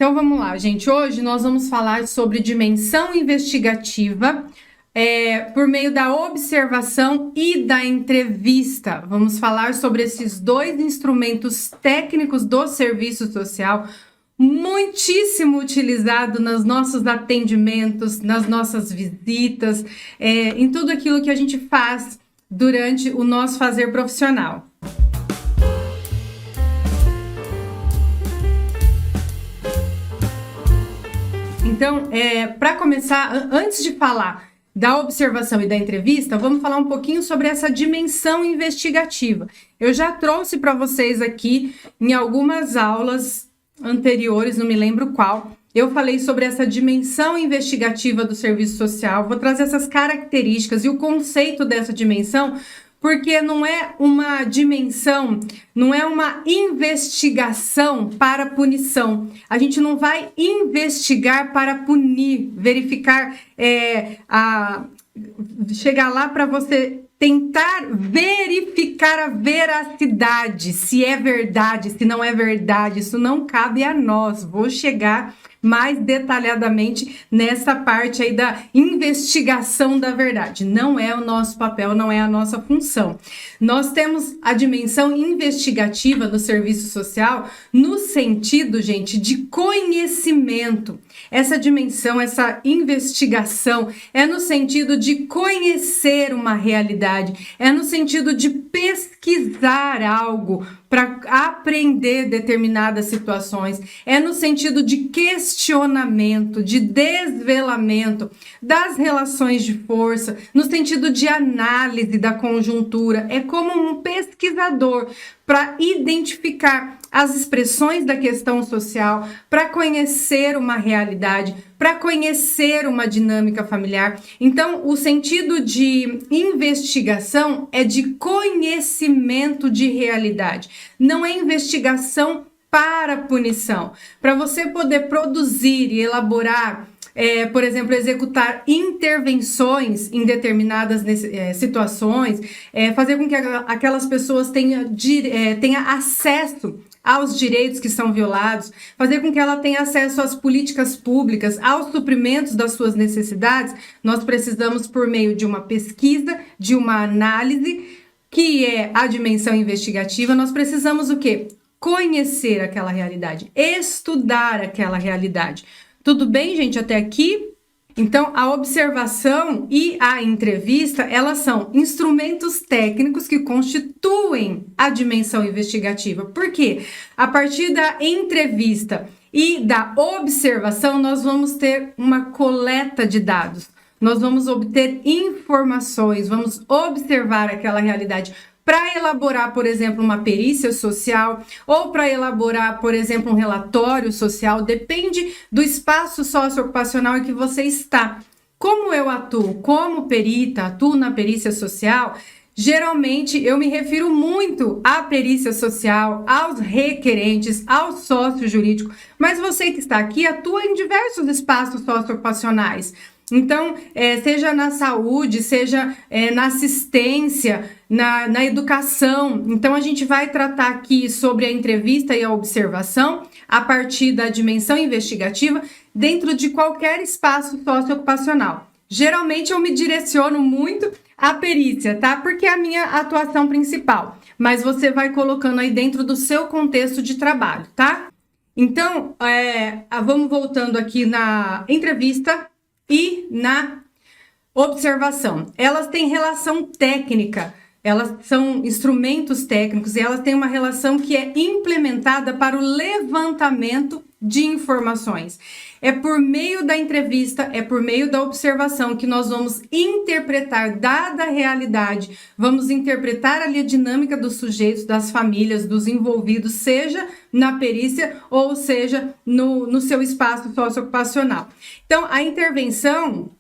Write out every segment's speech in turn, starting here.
Então vamos lá, gente. Hoje nós vamos falar sobre dimensão investigativa por meio da observação e da entrevista. Vamos falar sobre esses dois instrumentos técnicos do serviço social, muitíssimo utilizado nos nossos atendimentos, nas nossas visitas, em tudo aquilo que a gente faz durante o nosso fazer profissional. Então, para começar, antes de falar da observação e da entrevista, vamos falar um pouquinho sobre essa dimensão investigativa. Eu já trouxe para vocês aqui em algumas aulas anteriores, não me lembro qual, eu falei sobre essa dimensão investigativa do serviço social, vou trazer essas características e o conceito dessa dimensão, porque não é uma dimensão, não é uma investigação para punição. A gente não vai investigar para punir, verificar, chegar lá para você tentar verificar a veracidade, se é verdade, se não é verdade. Isso não cabe a nós. Vou chegar mais detalhadamente nessa parte aí da investigação da verdade. Não é o nosso papel, não é a nossa função. Nós temos a dimensão investigativa do serviço social no sentido, gente, de conhecimento. Essa dimensão, essa investigação é no sentido de conhecer uma realidade, é no sentido de pesquisar algo para aprender determinadas situações, é no sentido de questionamento, de desvelamento das relações de força, no sentido de análise da conjuntura. É como um pesquisador para identificar as expressões da questão social, para conhecer uma realidade, para conhecer uma dinâmica familiar. Então, o sentido de investigação é de conhecimento de realidade, não é investigação para punição. Para você poder produzir e elaborar, por exemplo, executar intervenções em determinadas situações, fazer com que aquelas pessoas tenham acesso aos direitos que são violados, fazer com que ela tenha acesso às políticas públicas, aos suprimentos das suas necessidades, nós precisamos, por meio de uma pesquisa, de uma análise, que é a dimensão investigativa, nós precisamos o quê? Conhecer aquela realidade, estudar aquela realidade. Tudo bem, gente, até aqui? Então, a observação e a entrevista, elas são instrumentos técnicos que constituem a dimensão investigativa. Por quê? A partir da entrevista e da observação, nós vamos ter uma coleta de dados. Nós vamos obter informações, vamos observar aquela realidade para elaborar, por exemplo, uma perícia social ou para elaborar, por exemplo, um relatório social, depende do espaço socioocupacional em que você está. Como eu atuo como perita, atuo na perícia social, geralmente eu me refiro muito à perícia social, aos requerentes, ao sócio jurídico, mas você que está aqui atua em diversos espaços socioocupacionais. Então, seja na saúde, seja na assistência, na educação. Então, a gente vai tratar aqui sobre a entrevista e a observação a partir da dimensão investigativa dentro de qualquer espaço socioocupacional. Geralmente, eu me direciono muito à perícia, tá? Porque é a minha atuação principal. Mas você vai colocando aí dentro do seu contexto de trabalho, tá? Então, vamos voltando aqui na entrevista e na observação. Elas têm relação técnica, elas são instrumentos técnicos e elas têm uma relação que é implementada para o levantamento de informações. É por meio da entrevista, é por meio da observação que nós vamos interpretar, dada a realidade, vamos interpretar ali a dinâmica dos sujeitos, das famílias, dos envolvidos, seja na perícia ou seja no seu espaço socioocupacional. Então, a intervenção,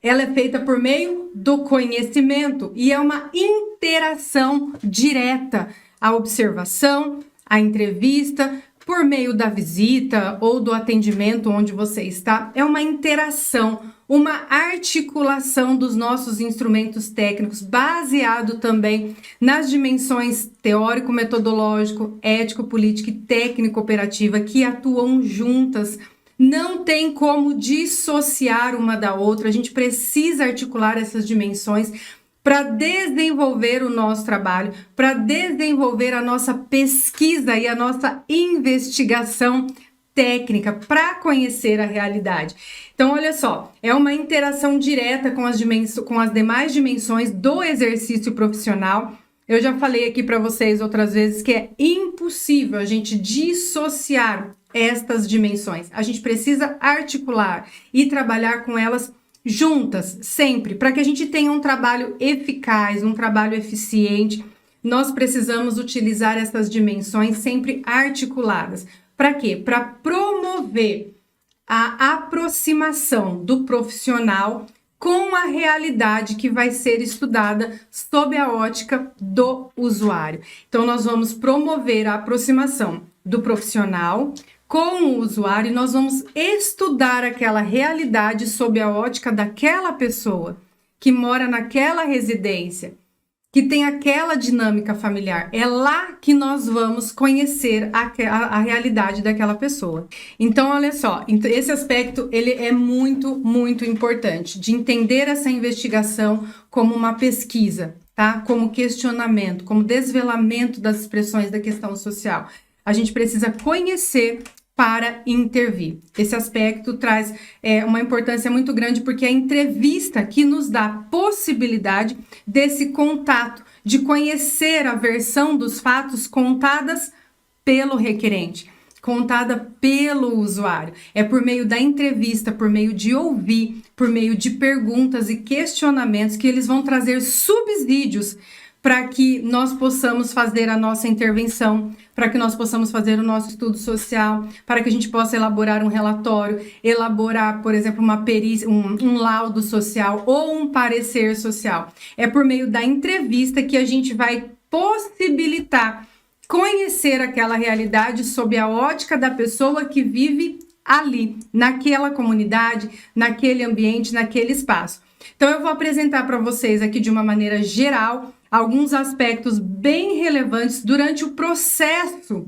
ela é feita por meio do conhecimento e é uma interação direta. A observação, a entrevista por meio da visita ou do atendimento onde você está, é uma interação, uma articulação dos nossos instrumentos técnicos, baseado também nas dimensões teórico-metodológico, ético-política e técnico-operativa que atuam juntas. Não tem como dissociar uma da outra, a gente precisa articular essas dimensões para desenvolver o nosso trabalho, para desenvolver a nossa pesquisa e a nossa investigação técnica, para conhecer a realidade. Então, olha só, é uma interação direta com as demais dimensões do exercício profissional. Eu já falei aqui para vocês outras vezes que é impossível a gente dissociar estas dimensões. A gente precisa articular e trabalhar com elas juntas, sempre, para que a gente tenha um trabalho eficaz, um trabalho eficiente. Nós precisamos utilizar essas dimensões sempre articuladas. Para quê? Para promover a aproximação do profissional com a realidade que vai ser estudada sob a ótica do usuário. Então, nós vamos promover a aproximação do profissional com o usuário e nós vamos estudar aquela realidade sob a ótica daquela pessoa que mora naquela residência, que tem aquela dinâmica familiar. É lá que nós vamos conhecer a realidade daquela pessoa. Então, olha só, esse aspecto ele é muito, muito importante, de entender essa investigação como uma pesquisa, tá? Como questionamento, como desvelamento das expressões da questão social. A gente precisa conhecer para intervir. Esse aspecto traz uma importância muito grande porque é a entrevista que nos dá a possibilidade desse contato, de conhecer a versão dos fatos contadas pelo requerente, contada pelo usuário. É por meio da entrevista, por meio de ouvir, por meio de perguntas e questionamentos que eles vão trazer subsídios para que nós possamos fazer a nossa intervenção, para que nós possamos fazer o nosso estudo social, para que a gente possa elaborar um relatório, elaborar, por exemplo, uma perícia, um laudo social ou um parecer social. É por meio da entrevista que a gente vai possibilitar conhecer aquela realidade sob a ótica da pessoa que vive ali, naquela comunidade, naquele ambiente, naquele espaço. Então, eu vou apresentar para vocês aqui de uma maneira geral alguns aspectos bem relevantes durante o processo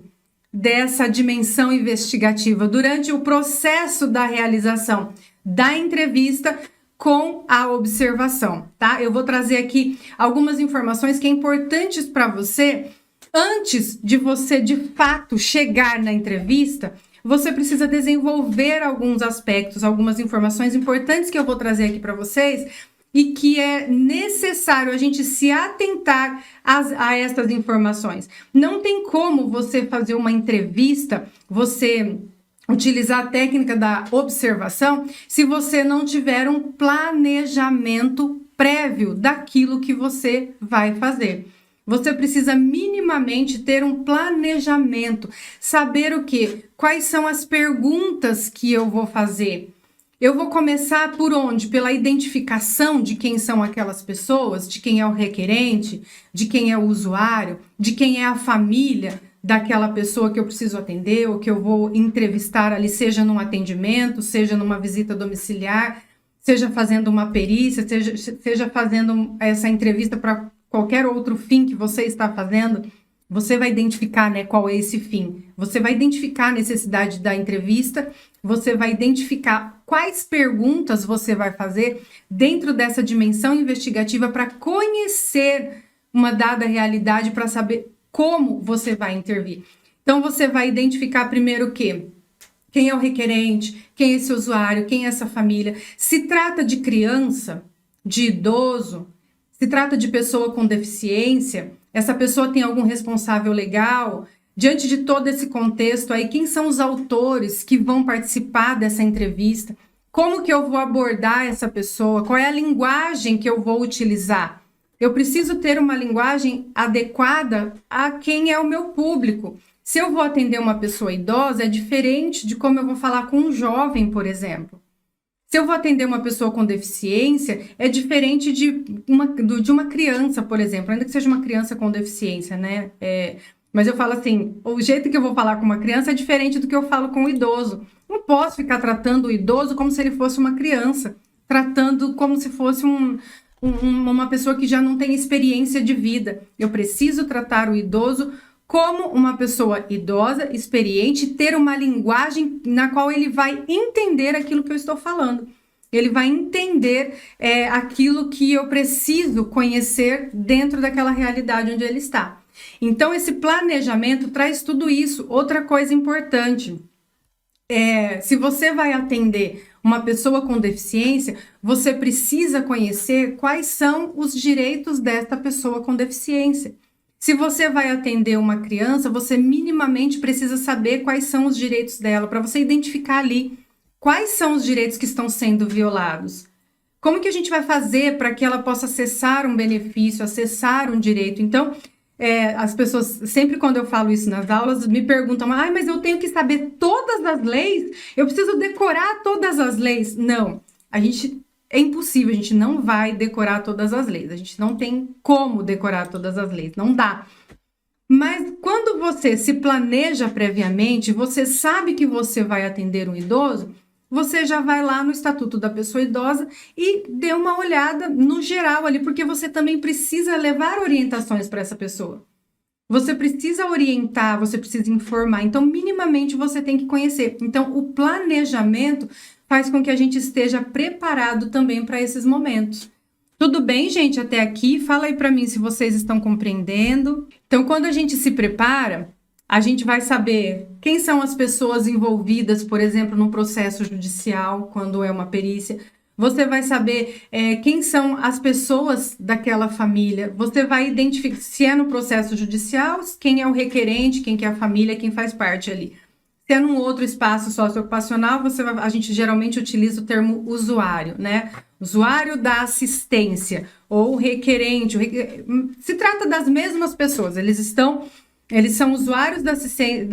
dessa dimensão investigativa, durante o processo da realização da entrevista com a observação, tá? Eu vou trazer aqui algumas informações que é importantes para você. Antes de você, de fato, chegar na entrevista, você precisa desenvolver alguns aspectos, algumas informações importantes que eu vou trazer aqui para vocês e que é necessário a gente se atentar a essas informações. Não tem como você fazer uma entrevista, você utilizar a técnica da observação, se você não tiver um planejamento prévio daquilo que você vai fazer. Você precisa minimamente ter um planejamento, saber o quê? Quais são as perguntas que eu vou fazer? Eu vou começar por onde? Pela identificação de quem são aquelas pessoas, de quem é o requerente, de quem é o usuário, de quem é a família daquela pessoa que eu preciso atender ou que eu vou entrevistar ali, seja num atendimento, seja numa visita domiciliar, seja fazendo uma perícia, seja fazendo essa entrevista para qualquer outro fim que você está fazendo. Você vai identificar, né, qual é esse fim. Você vai identificar a necessidade da entrevista, você vai identificar quais perguntas você vai fazer dentro dessa dimensão investigativa para conhecer uma dada realidade, para saber como você vai intervir. Então, você vai identificar primeiro o quê? Quem é o requerente, quem é esse usuário, quem é essa família. Se trata de criança, de idoso, se trata de pessoa com deficiência, essa pessoa tem algum responsável legal? Diante de todo esse contexto aí, quem são os autores que vão participar dessa entrevista? Como que eu vou abordar essa pessoa? Qual é a linguagem que eu vou utilizar? Eu preciso ter uma linguagem adequada a quem é o meu público. Se eu vou atender uma pessoa idosa, é diferente de como eu vou falar com um jovem, por exemplo. Se eu vou atender uma pessoa com deficiência, é diferente de uma criança, por exemplo, ainda que seja uma criança com deficiência, né? Mas eu falo assim, o jeito que eu vou falar com uma criança é diferente do que eu falo com o idoso. Não posso ficar tratando o idoso como se ele fosse uma criança, tratando como se fosse uma pessoa que já não tem experiência de vida. Eu preciso tratar o idoso como uma pessoa idosa, experiente, ter uma linguagem na qual ele vai entender aquilo que eu estou falando. Ele vai entender aquilo que eu preciso conhecer dentro daquela realidade onde ele está. Então, esse planejamento traz tudo isso. Outra coisa importante, se você vai atender uma pessoa com deficiência, você precisa conhecer quais são os direitos desta pessoa com deficiência. Se você vai atender uma criança, você minimamente precisa saber quais são os direitos dela, para você identificar ali quais são os direitos que estão sendo violados. Como que a gente vai fazer para que ela possa acessar um benefício, acessar um direito? Então, as pessoas, sempre quando eu falo isso nas aulas, me perguntam, mas eu tenho que saber todas as leis? Eu preciso decorar todas as leis? Não, é impossível, a gente não vai decorar todas as leis. A gente não tem como decorar todas as leis, não dá. Mas quando você se planeja previamente, você sabe que você vai atender um idoso, você já vai lá no Estatuto da Pessoa Idosa e dê uma olhada no geral ali, porque você também precisa levar orientações para essa pessoa. Você precisa orientar, você precisa informar. Então, minimamente, você tem que conhecer. Então, o planejamento faz com que a gente esteja preparado também para esses momentos. Tudo bem, gente, até aqui? Fala aí para mim se vocês estão compreendendo. Então, quando a gente se prepara, a gente vai saber quem são as pessoas envolvidas, por exemplo, no processo judicial, quando é uma perícia. Você vai saber quem são as pessoas daquela família. Você vai identificar, se é no processo judicial, quem é o requerente, quem que é a família, quem faz parte ali. Se é num outro espaço socioocupacional, a gente geralmente utiliza o termo usuário, né? Usuário da assistência ou requerente. Se trata das mesmas pessoas, eles são usuários da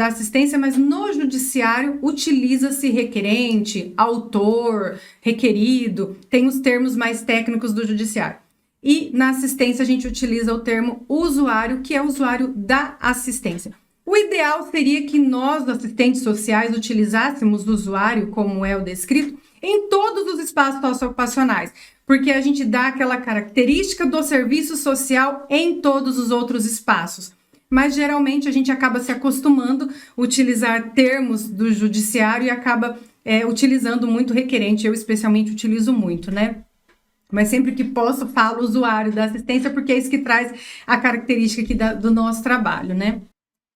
assistência, mas no judiciário utiliza-se requerente, autor, requerido, tem os termos mais técnicos do judiciário. E na assistência a gente utiliza o termo usuário, que é o usuário da assistência. O ideal seria que nós, assistentes sociais, utilizássemos o usuário, como é o descrito, em todos os espaços socioocupacionais, porque a gente dá aquela característica do serviço social em todos os outros espaços. Mas geralmente a gente acaba se acostumando a utilizar termos do judiciário e acaba utilizando muito requerente. Eu especialmente utilizo muito, né? Mas sempre que posso falo usuário da assistência, porque é isso que traz a característica aqui do nosso trabalho, né?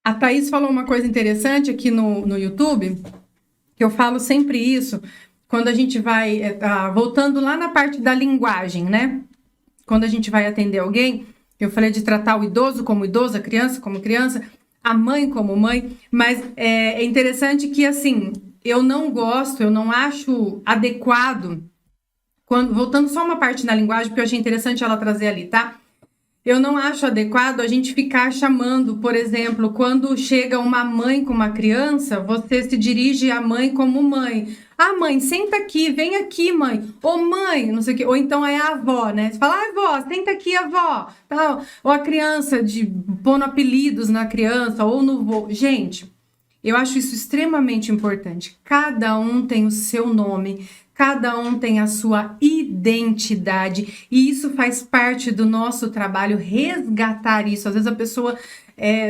A Thaís falou uma coisa interessante aqui no YouTube, que eu falo sempre isso, quando a gente vai, voltando lá na parte da linguagem, né? Quando a gente vai atender alguém, eu falei de tratar o idoso como idoso, a criança como criança, a mãe como mãe, mas é interessante que, assim, eu não acho adequado, voltando só uma parte na linguagem, porque eu achei interessante ela trazer ali, tá? Eu não acho adequado a gente ficar chamando, por exemplo, quando chega uma mãe com uma criança, você se dirige à mãe como mãe. Ah, mãe, senta aqui, vem aqui, mãe. Ô, mãe, não sei o quê. Ou então é a avó, né? Você fala, avó, senta aqui, avó. Tal. Ou a criança, pondo apelidos na criança, ou no vô. Gente, eu acho isso extremamente importante. Cada um tem o seu nome, cada um tem a sua identidade, e isso faz parte do nosso trabalho, resgatar isso. Às vezes a pessoa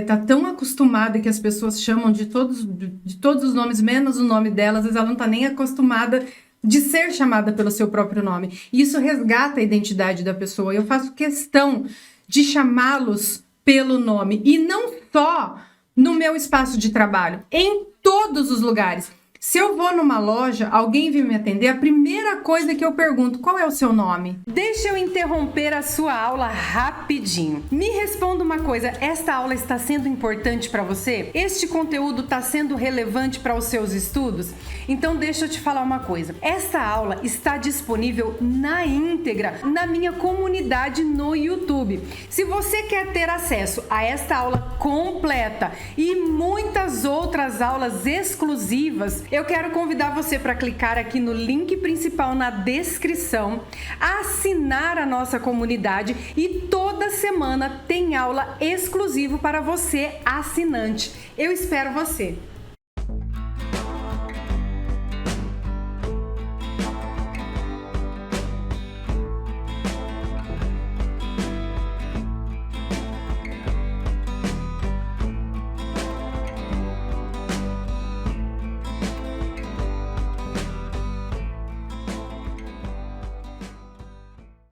tá tão acostumada que as pessoas chamam de todos os nomes, menos o nome dela. Às vezes ela não tá nem acostumada de ser chamada pelo seu próprio nome. E isso resgata a identidade da pessoa. Eu faço questão de chamá-los pelo nome, e não só no meu espaço de trabalho, em todos os lugares. Se eu vou numa loja, alguém vem me atender, a primeira coisa que eu pergunto, qual é o seu nome? Deixa eu interromper a sua aula rapidinho. Me responda uma coisa, esta aula está sendo importante para você? Este conteúdo está sendo relevante para os seus estudos? Então deixa eu te falar uma coisa, esta aula está disponível na íntegra na minha comunidade no YouTube. Se você quer ter acesso a esta aula completa e muitas outras aulas exclusivas, eu quero convidar você para clicar aqui no link principal na descrição, assinar a nossa comunidade e toda semana tem aula exclusiva para você assinante. Eu espero você!